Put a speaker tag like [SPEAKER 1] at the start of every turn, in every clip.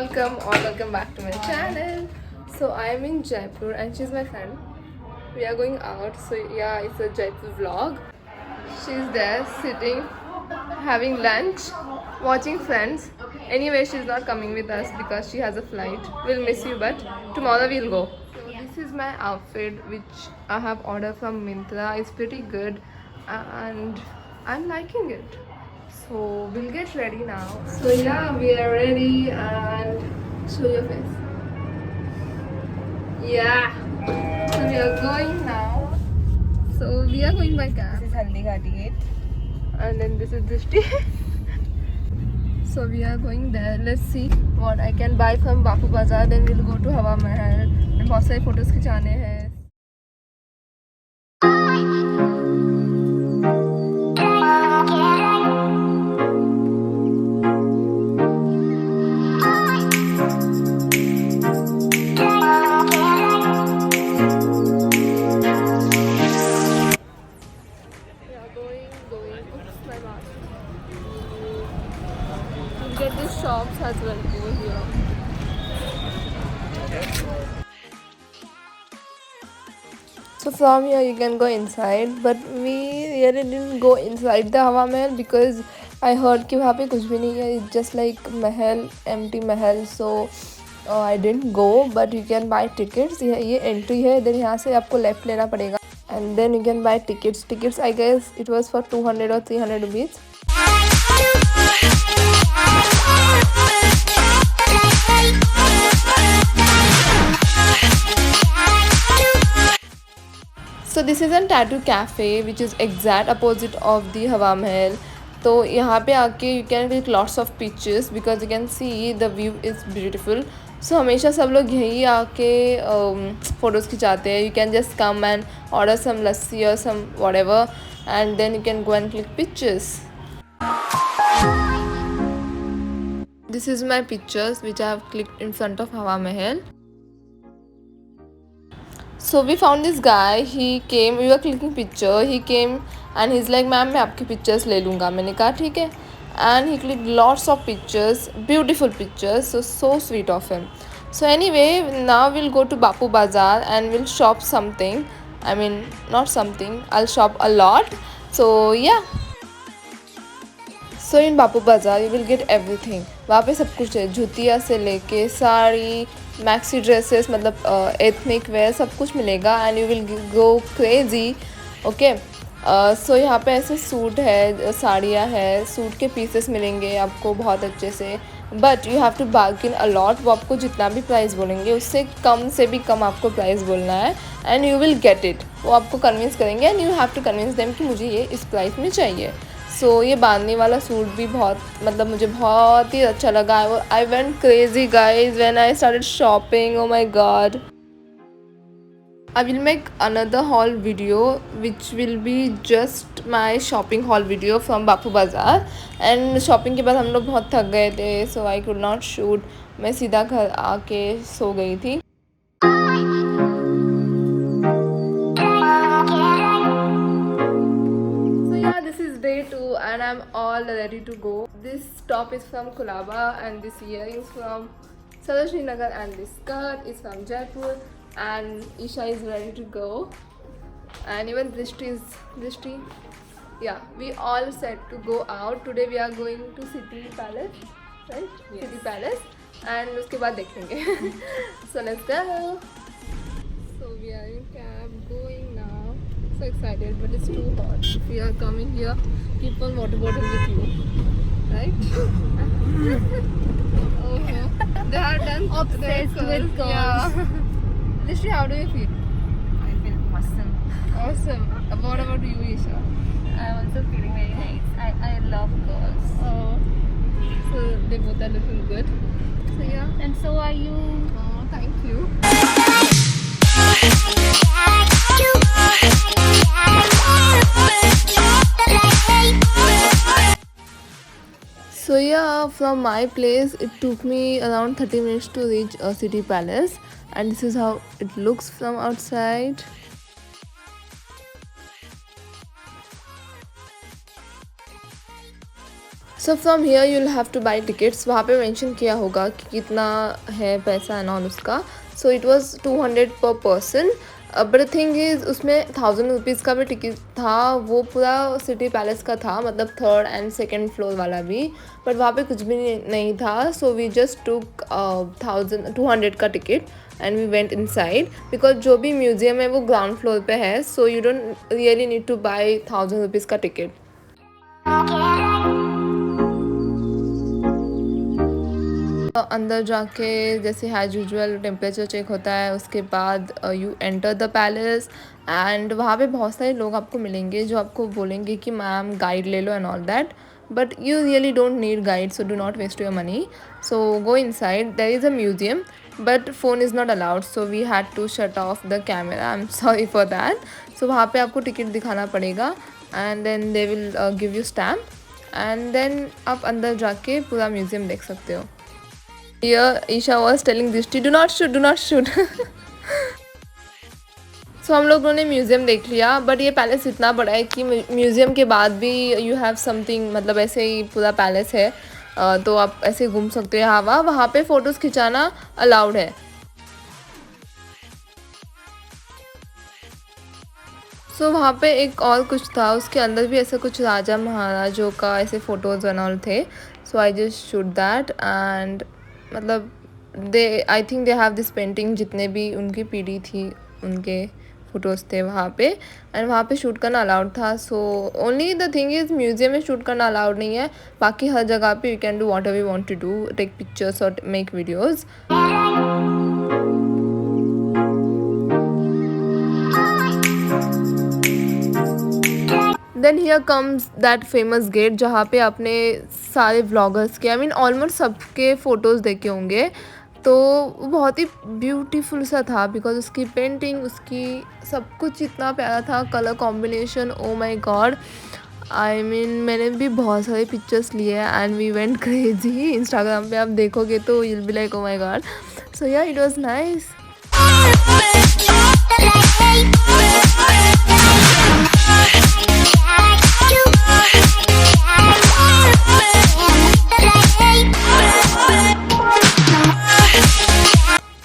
[SPEAKER 1] welcome or welcome back to my channel. So I am in Jaipur and she's my friend. We are going out, so yeah, it's a Jaipur vlog. She's there sitting, having lunch, watching Friends. Anyway, she's not coming with us because she has a flight. We'll miss you, but tomorrow we'll go. So this is my outfit which I have ordered from Myntra. It's pretty good and I'm liking it. So we'll get ready now. So yeah, we are ready and show your face. Yeah. So we are going now. So we are going by cab.
[SPEAKER 2] This is Haldi Ghati Gate.
[SPEAKER 1] And then this is Drishti. So we are going there. Let's see what I can buy from Bapu Bazaar. Then we'll go to Hawa Mahal. And बहुत सारे photos खिंचाने हैं. Get these shops as well over here. So from here you can go inside, but we really didn't go inside the Hawa Mahal because I heard कि वहाँ पे कुछ भी नहीं है. It's just like Mahal, empty Mahal. So I didn't go, but you can buy tickets. ये entry है. Then यहाँ से आपको left लेना पड़ेगा. And then you can buy tickets. Tickets I guess it was for 200 or 300 rupees. So this is a tattoo cafe which is exact opposite of the Hawa Mahal. तो यहाँ पे आके you can take lots of pictures because you can see the view is beautiful. So हमेशा सब लोग यहीं आके photos खिंचाते हैं. You can just come and order some lassi or some whatever and then you can go and click pictures. This is my pictures which I have clicked in front of Hawa Mahal. So we found this guy. He came. We were clicking picture. He came and he's like, "ma'am मैं आपकी pictures ले लूँगा." मैंने कहा ठीक है. And he clicked lots of pictures, beautiful pictures. So sweet of him. So anyway, now we'll go to Bapu Bazaar and we'll shop something. I mean, not something. I'll shop a lot. So yeah. So in Bapu Bazaar you will get everything. वहाँ पे सब कुछ है. जुतिया से लेके sari, maxi dresses मतलब ethnic wear सब कुछ मिलेगा. And you will go crazy. Okay. So यहाँ पे ऐसे सूट है, साड़ियाँ है, सूट के पीसेस मिलेंगे आपको बहुत अच्छे से. But you have to bargain a lot. वो आपको जितना भी प्राइस बोलेंगे उससे कम से भी कम आपको प्राइस बोलना है. And you will get it. वो आपको कन्विंस करेंगे and you have to convince them कि मुझे ये इस प्राइस में चाहिए. सो ये बांधने वाला सूट भी बहुत मतलब मुझे बहुत ही अच्छा लगा. I went crazy guys when I started shopping. O my God. I will make another haul video which will be just my shopping haul video from Bapu Bazaar. And shopping के बाद हम लोग बहुत थक गए थे, so I could not shoot. मैं सीधा घर आके सो गई थी. This is day 2 and I'm all ready to go. This top is from Kulaba and this earrings from Sarojini Nagar and this skirt is from Jaipur and Isha is ready to go and even Drishti. Yeah, we all set to go out. Today we are going to City Palace, right? Yes. City Palace and उसके बाद देखेंगे. So let's go. So we are in cab going now. So excited, but it's too hot. If you are coming here, keep one water bottle with you, right? They are done.
[SPEAKER 2] Obsessed with girls.
[SPEAKER 1] Yeah. Literally, how do you feel?
[SPEAKER 2] I feel awesome.
[SPEAKER 1] Awesome. What about you, Isha?
[SPEAKER 2] I'm also feeling very nice. I love girls.
[SPEAKER 1] Oh, so they both are looking good. So yeah.
[SPEAKER 2] And so are you.
[SPEAKER 1] Oh, thank you. So yeah, from my place it took me around 30 minutes to reach City Palace and this is how it looks from outside. So from here you will have two by tickets. वहाँ पे mention किया होगा कि कितना है पैसा and all उसका। So it was 200 पर person. But the thing is उसमें 1000 रुपीज़ का भी टिकट था, वो पूरा सिटी पैलेस का था, मतलब 3rd एंड 2nd फ्लोर वाला भी। बट वहाँ पे कुछ भी नहीं था। सो वी जस्ट टुक 200 का ticket and we went inside, because जो भी म्यूज़ियम है वो ग्राउंड फ्लोर पे है। So you don't really need to buy 1000 rupees का टिकट। अंदर जाके जैसे एज यूजुअल टेम्परेचर चेक होता है, उसके बाद you enter the palace and वहाँ पे बहुत सारे लोग आपको मिलेंगे जो आपको बोलेंगे कि मैम गाइड ले लो and all that, but you really don't need guide, so do not waste your money. So go inside, there is a museum but phone is not allowed, so we had to shut off the camera, I am sorry for that. So वहाँ पे आपको ticket दिखाना पड़ेगा and then they will give you stamp and then आप अंदर जाके पूरा museum देख सकते हो। Here Isha was telling Drishti, do not shoot, do not shoot. So हम लोगों ने म्यूज़ियम देख लिया, बट ये पैलेस इतना बड़ा है कि म्यूज़ियम के बाद भी यू हैव समथिंग, मतलब ऐसे ही पूरा पैलेस है, तो आप ऐसे घूम सकते हो। वहाँ पे फ़ोटोज़ खिंचाना अलाउड है। सो वहाँ पे एक और कुछ था, उसके अंदर भी ऐसा कुछ राजा महाराजों का ऐसे फ़ोटोज़ बना थे। So I just shoot that and मतलब they I think they have this painting, जितने भी उनकी पीढ़ी थी उनके फ़ोटोज़ थे वहाँ पे, एंड वहाँ पे शूट करना अलाउड था। So only the thing is museum में शूट करना अलाउड नहीं है, बाकी हर जगह पे you can do whatever you want to do, take pictures और make videos. Then here comes that famous gate, जहाँ पे आपने सारे व्लॉगर्स के, आई मीन ऑलमोस्ट सबके फ़ोटोज़ देखे होंगे। तो वो बहुत ही ब्यूटीफुल सा था, बिकॉज उसकी पेंटिंग, उसकी सब कुछ इतना प्यारा था, colour combination, oh my god. I mean मैंने भी बहुत सारे पिक्चर्स लिए हैं and we went crazy. Instagram पे आप देखोगे तो you will be like oh my god. So yeah it was nice.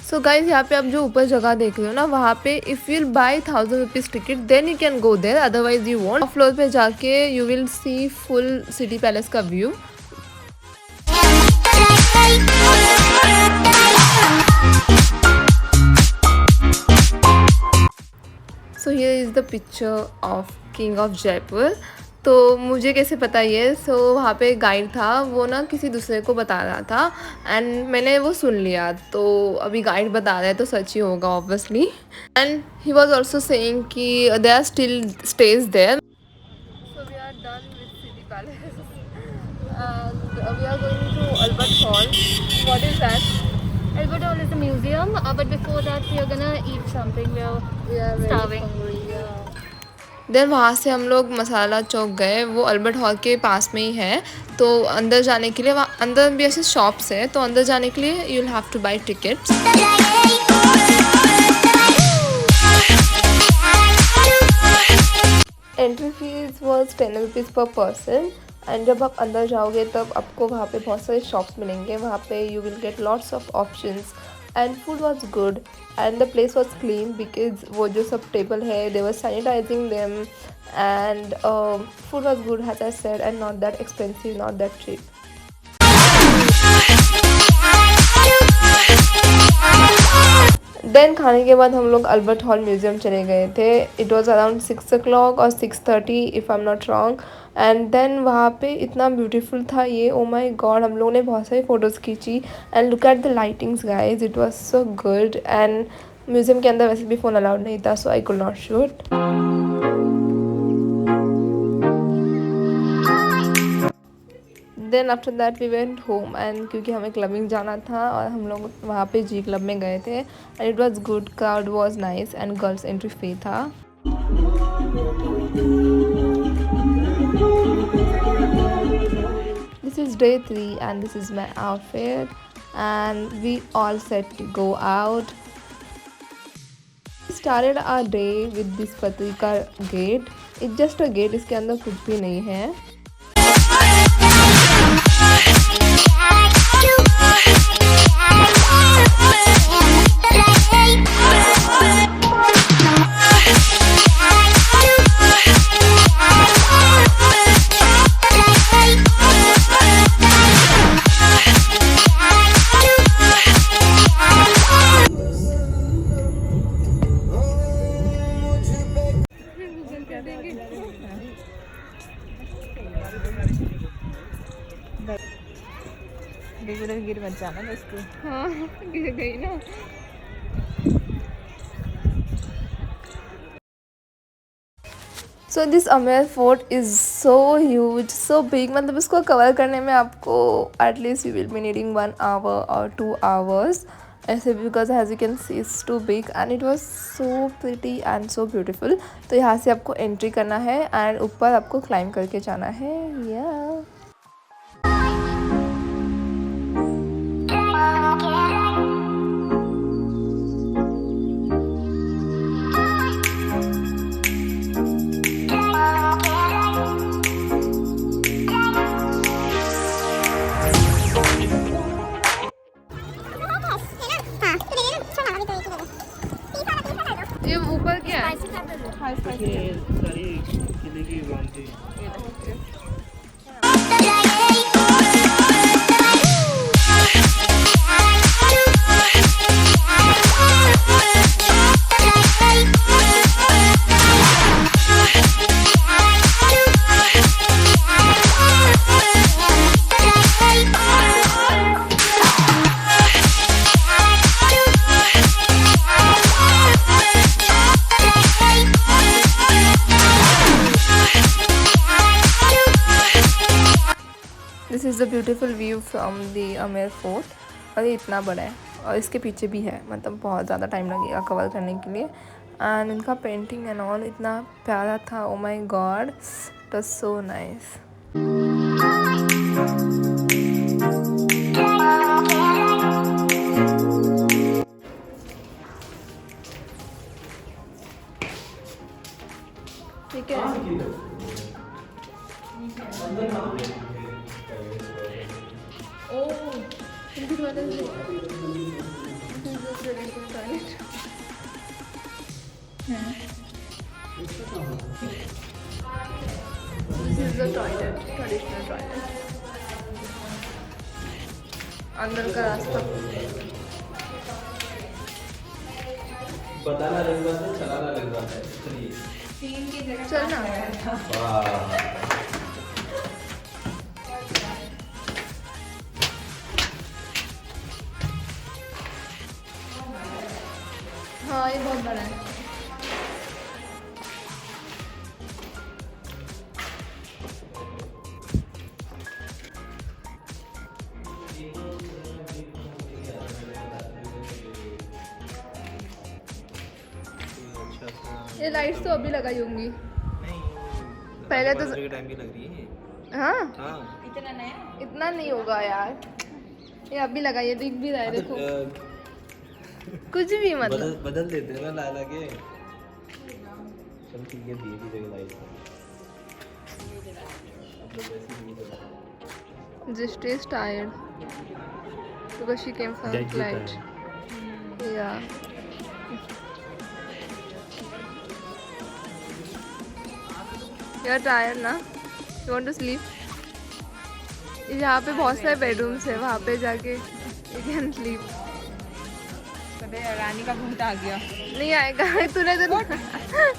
[SPEAKER 1] So guys यहाँ पे आप जो ऊपर जगह देख रहे हो ना, वहाँ पे if you will buy 1000 rupees ticket then you can go there, otherwise you won't. Floor पे जाके you will see full city palace का view. So here is the picture of king of Jaipur. तो मुझे कैसे पता ये, सो वहाँ पे गाइड था, वो ना किसी दूसरे को बता रहा था एंड मैंने वो सुन लिया। तो अभी गाइड बता रहा है तो सच ही होगा obviously. And he was also saying कि they are still stage there. So we are done with city palace and we are going to Albert Hall. What is that?
[SPEAKER 2] Albert Hall is a museum, but before that we are gonna eat something. We are starving.
[SPEAKER 1] Then वहाँ से हम लोग मसाला चौक गए, वो Albert hall के पास में ही है। तो अंदर जाने के लिए, वहाँ अंदर भी ऐसे शॉप्स है, तो अंदर जाने के लिए you will have two by tickets. Entry fees was 10 rupees पर पर्सन एंड जब आप अंदर जाओगे तब आपको वहाँ पे बहुत सारे शॉप्स मिलेंगे, वहाँ पे you will get lots of options and food was good and the place was clean, because वो जो सब टेबल है they were sanitising them and food was good as I said and not that expensive, not that cheap. Then खाने के बाद हम लोग Albert hall museum चले गए थे। इट वॉज अराउंड 6 o'clock और 6:30 if I am not wrong. And then वहाँ पे इतना ब्यूटीफुल था ये, ओ माय गॉड। हम लोगों ने बहुत सारी फ़ोटोज़ खींची and look at the lightings guys, it was so good. And museum के अंदर वैसे भी फ़ोन अलाउड नहीं था, so I could not shoot. Then after that we went home and क्योंकि हमें क्लबिंग जाना था और हम लोग वहाँ पे जी क्लब में गए थे and it was good, crowd was nice and girls entry free था। This is day 3 and this is my outfit and we all set to go out. We started our day with this पत्रिका gate. It's just a gate, इसके अंदर कुछ भी नहीं है।
[SPEAKER 3] Regular गिर मत जाना बस तू।
[SPEAKER 1] हाँ गिर गई ना। So this Amer fort is so huge, so big, मतलब इसको कवर करने में आपको at least you will be needing 1 hour और 2 आवर्स ऐसे, because as you can see it's too big and it was so pretty and so beautiful. तो यहाँ से आपको एंट्री करना है एंड ऊपर आपको क्लाइंब करके जाना है। या ये ऊपर क्या है? This is the beautiful view from the Amer fort. और ये इतना बड़ा है और इसके पीछे भी है, मतलब बहुत ज़्यादा टाइम लगेगा कवर करने के लिए। एंड इनका पेंटिंग एंड ऑल इतना प्यारा था, ओ my God, it was so nice. ठीक है, This is the toilet, traditional toilet. अंदर का रास्ता।
[SPEAKER 4] बताना लगता है, चलाना लगता है। चलिए।
[SPEAKER 1] चलना। हाँ ये बहुत बड़ा है। ये लाइट्स तो अभी लगाई होंगी। पहले तो
[SPEAKER 4] टाइम की लग रही है।
[SPEAKER 1] हाँ
[SPEAKER 4] हाँ।
[SPEAKER 1] इतना नहीं होगा यार, ये अभी लगाई है, दिख भी रहा है देखो। कुछ भी मतलब
[SPEAKER 4] बदल देते हैं ना ला के। चल ठीक है, दिए की जगह light.
[SPEAKER 1] Just is tired because she came from flight. Yeah. You're tired ना? You want to sleep? यहाँ पे बहुत सारे बेडरूम्स है, वहाँ पे जाके you can sleep.
[SPEAKER 3] कभी रानी का भूत आ गया।
[SPEAKER 1] नहीं आएगा, तूने तो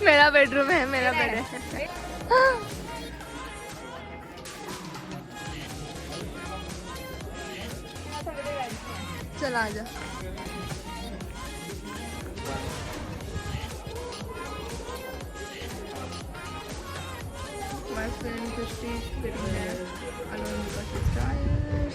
[SPEAKER 1] मेरा बेडरूम है, मेरा बेड है। चल आजा। My friend Christy is sitting there alone because she's tired.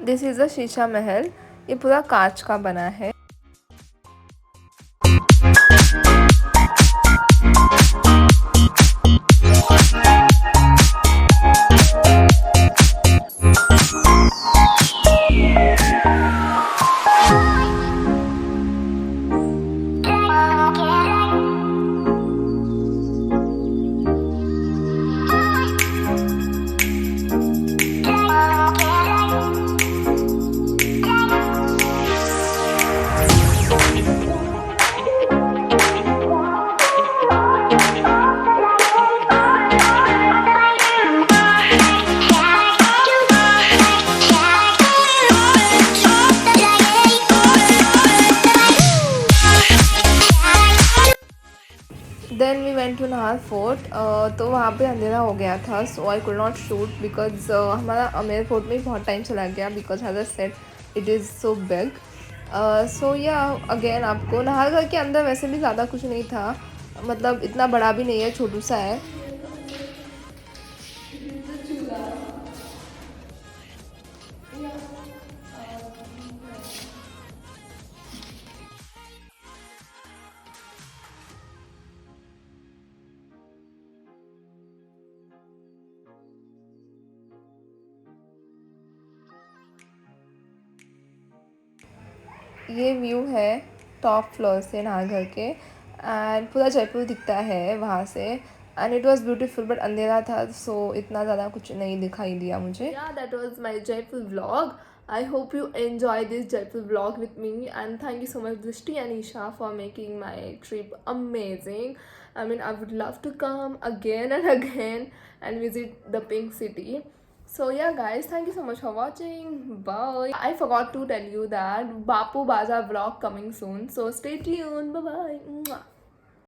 [SPEAKER 1] This is a शीशा महल। ये पूरा कांच का बना है। Then we went to Nahar fort. तो वहाँ पे अंधेरा हो गया था, so I could not shoot because हमारा अमेर फोर्ट में ही बहुत टाइम चला गया because has a set it is so big. So yeah again आपको नाहरगढ़ के अंदर वैसे भी ज़्यादा कुछ नहीं था, मतलब इतना बड़ा भी नहीं है, छोटू सा है। ये व्यू है टॉप फ्लोर से नाहरगढ़ के, एंड पूरा जयपुर दिखता है वहाँ से, and it was beautiful but अंधेरा था सो इतना ज़्यादा कुछ नहीं दिखाई दिया मुझे। या that was my Jaipur vlog. I hope you enjoy this Jaipur vlog with me, and thank you so much Drishti and Isha for making my trip amazing. I mean, I would love to come again and again and visit the Pink City. So yeah guys, thank you so much for watching. Bye. I forgot to tell you that Bapu Bazaar vlog coming soon, so stay tuned. Bye bye.